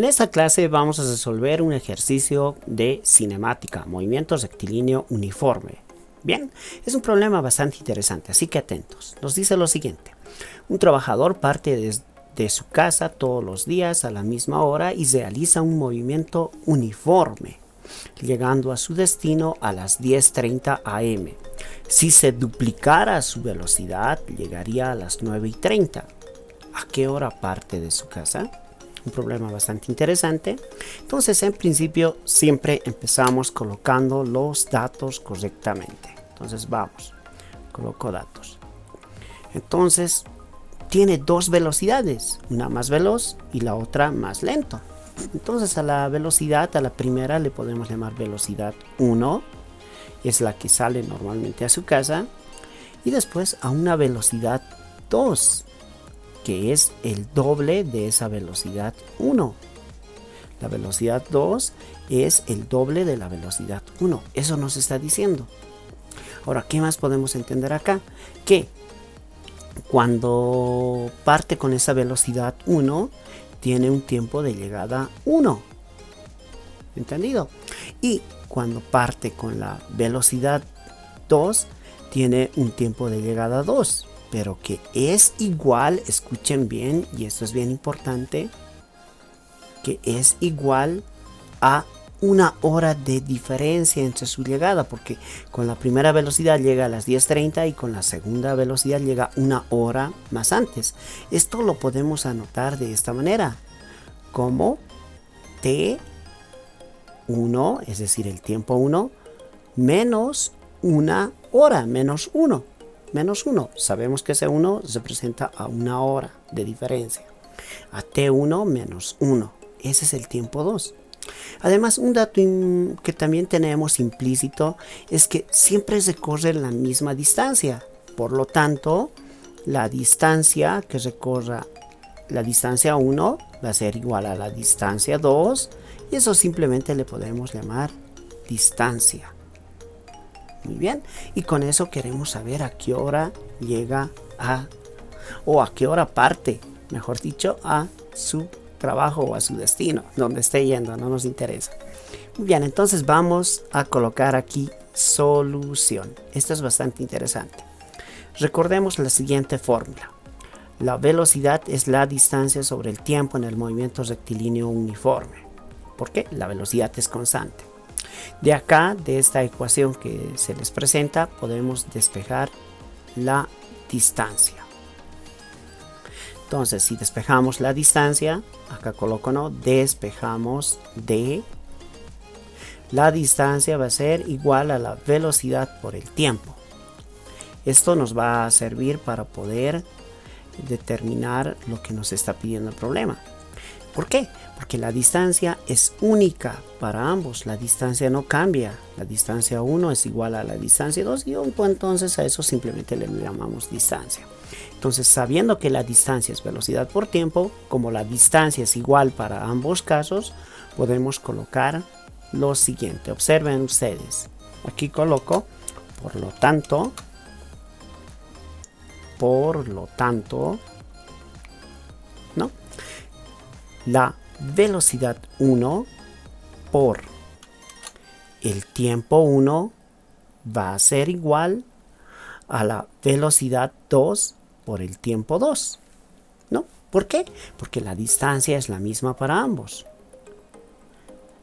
En esta clase vamos a resolver un ejercicio de cinemática, movimiento rectilíneo uniforme. Bien, es un problema bastante interesante, así que atentos. Nos dice lo siguiente. Un trabajador parte de su casa todos los días a la misma hora y realiza un movimiento uniforme, llegando a su destino a las 10:30 am. Si se duplicara su velocidad, llegaría a las 9:30. ¿A qué hora parte de su casa? Un problema bastante interesante. Entonces, en principio, siempre empezamos colocando los datos correctamente. Entonces, vamos. Coloco datos. Entonces, tiene dos velocidades. Una más veloz y la otra más lento. Entonces, a la velocidad, a la primera le podemos llamar velocidad 1. Es la que sale normalmente a su casa. Y después a una velocidad 2. Que es el doble de esa velocidad 1. La velocidad 2 es el doble de la velocidad 1. Eso nos está diciendo. Ahora, ¿qué más podemos entender acá? Que cuando parte con esa velocidad 1, tiene un tiempo de llegada 1. ¿Entendido? Y cuando parte con la velocidad 2, tiene un tiempo de llegada 2. Pero que es igual, escuchen bien, y esto es bien importante, que es igual a una hora de diferencia entre su llegada, porque con la primera velocidad llega a las 10:30 y con la segunda velocidad llega una hora más antes. Esto lo podemos anotar de esta manera, como T1, es decir, el tiempo 1, menos una hora, menos 1. Menos 1, sabemos que ese 1 representa a una hora de diferencia. A T1 menos 1, ese es el tiempo 2. Además, un dato que también tenemos implícito es que siempre recorre la misma distancia. Por lo tanto, la distancia que recorra la distancia 1 va a ser igual a la distancia 2 y eso simplemente le podemos llamar distancia. Muy bien, y con eso queremos saber a qué hora llega o a qué hora parte, mejor dicho, a su trabajo o a su destino, donde esté yendo, no nos interesa. Muy bien, entonces vamos a colocar aquí solución. Esto es bastante interesante. Recordemos la siguiente fórmula. La velocidad es la distancia sobre el tiempo en el movimiento rectilíneo uniforme. ¿Por qué? La velocidad es constante. De acá, de esta ecuación que se les presenta, podemos despejar la distancia. Entonces, si despejamos la distancia, acá coloco no, despejamos D. La distancia va a ser igual a la velocidad por el tiempo. Esto nos va a servir para poder determinar lo que nos está pidiendo el problema. ¿Por qué? Porque la distancia es única para ambos. La distancia no cambia. La distancia 1 es igual a la distancia 2 y entonces a eso simplemente le llamamos distancia. Entonces, sabiendo que la distancia es velocidad por tiempo, como la distancia es igual para ambos casos, podemos colocar lo siguiente. Observen ustedes. Aquí coloco, por lo tanto, ¿no? La velocidad 1 por el tiempo 1 va a ser igual a la velocidad 2 por el tiempo 2. ¿No? ¿Por qué? Porque la distancia es la misma para ambos.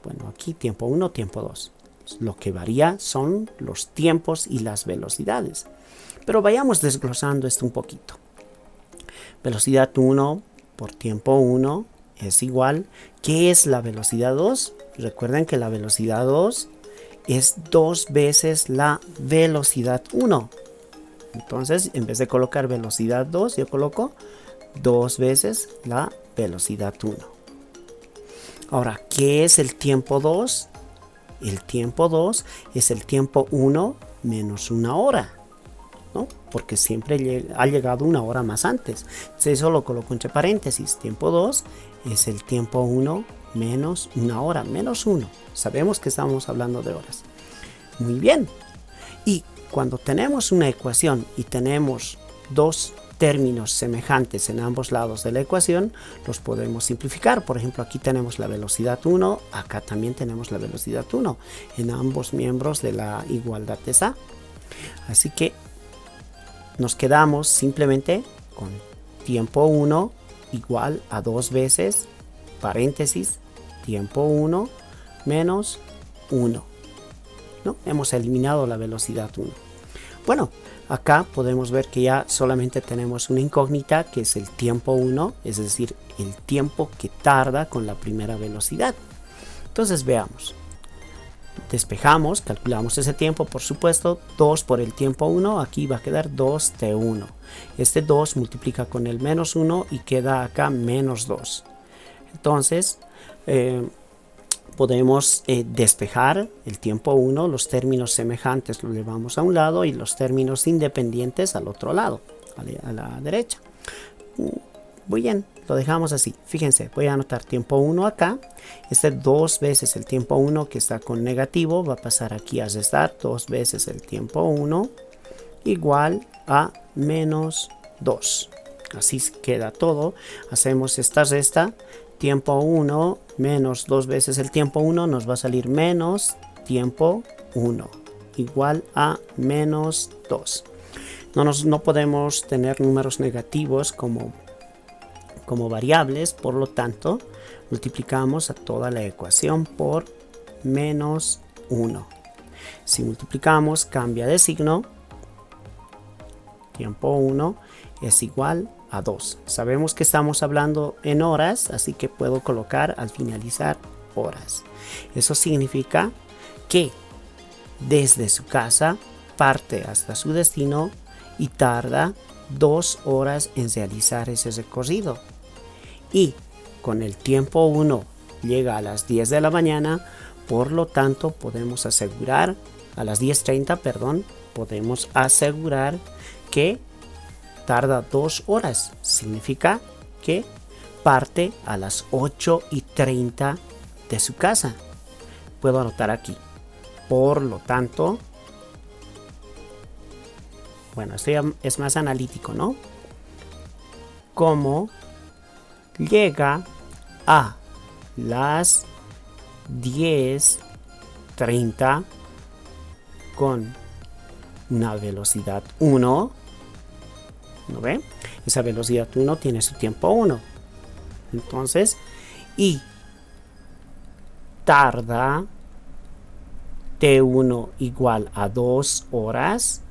Bueno, aquí tiempo 1, tiempo 2. Lo que varía son los tiempos y las velocidades. Pero vayamos desglosando esto un poquito. Velocidad 1 por tiempo 1 es igual. ¿Qué es la velocidad 2? Recuerden que la velocidad 2 es 2 veces la velocidad 1. Entonces, en vez de colocar velocidad 2, yo coloco 2 veces la velocidad 1. Ahora, ¿qué es el tiempo 2? El tiempo 2 es el tiempo 1 menos una hora, ¿no? Porque siempre ha llegado una hora más antes. Entonces, eso lo coloco entre paréntesis. Tiempo 2 es el tiempo 1 menos una hora, menos 1. Sabemos que estamos hablando de horas. Muy bien. Y cuando tenemos una ecuación y tenemos dos términos semejantes en ambos lados de la ecuación, los podemos simplificar. Por ejemplo, aquí tenemos la velocidad 1, acá también tenemos la velocidad 1 en ambos miembros de la igualdad de SA. Así que nos quedamos simplemente con tiempo 1 igual a 2 veces, paréntesis, tiempo 1 menos 1. ¿No? Hemos eliminado la velocidad 1. Bueno, acá podemos ver que ya solamente tenemos una incógnita, que es el tiempo 1, es decir, el tiempo que tarda con la primera velocidad. Entonces veamos. Despejamos, calculamos ese tiempo, por supuesto, 2 por el tiempo 1, aquí va a quedar 2t1. Este 2 multiplica con el menos 1 y queda acá menos 2. Entonces, podemos despejar el tiempo 1, los términos semejantes los llevamos a un lado y los términos independientes al otro lado, a la derecha. Muy bien, lo dejamos así. Fíjense, voy a anotar tiempo 1 acá. Este 2 veces el tiempo 1 que está con negativo va a pasar aquí a restar 2 veces el tiempo 1 igual a menos 2. Así queda todo. Hacemos esta resta. Tiempo 1 menos 2 veces el tiempo 1 nos va a salir menos tiempo 1 igual a menos 2. No podemos tener números negativos como variables, por lo tanto multiplicamos a toda la ecuación por menos 1. Si multiplicamos, cambia de signo. Tiempo 1 es igual a 2. Sabemos que estamos hablando en horas, así que puedo colocar al finalizar horas. Eso significa que desde su casa parte hasta su destino y tarda 2 horas en realizar ese recorrido. Y con el tiempo 1 llega a las 10 de la mañana, por lo tanto podemos asegurar, a las 10:30, perdón, podemos asegurar que tarda 2 horas. Significa que parte a las 8:30 de su casa. Puedo anotar aquí. Por lo tanto, bueno, esto ya es más analítico, ¿no? Como llega a las 10:30 con una velocidad 1. ¿No ve? Esa velocidad 1 tiene su tiempo 1. Entonces, y tarda T1 igual a 2 horas.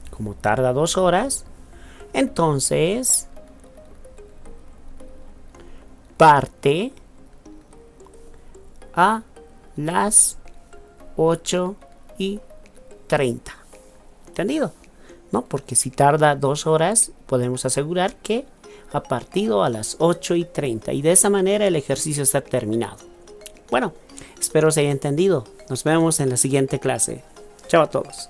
Como tarda 2 horas, entonces parte a las 8:30. ¿Entendido? ¿No? Porque si tarda 2 horas, podemos asegurar que ha partido a las 8:30. Y de esa manera el ejercicio está terminado. Bueno, espero se haya entendido. Nos vemos en la siguiente clase. Chao a todos.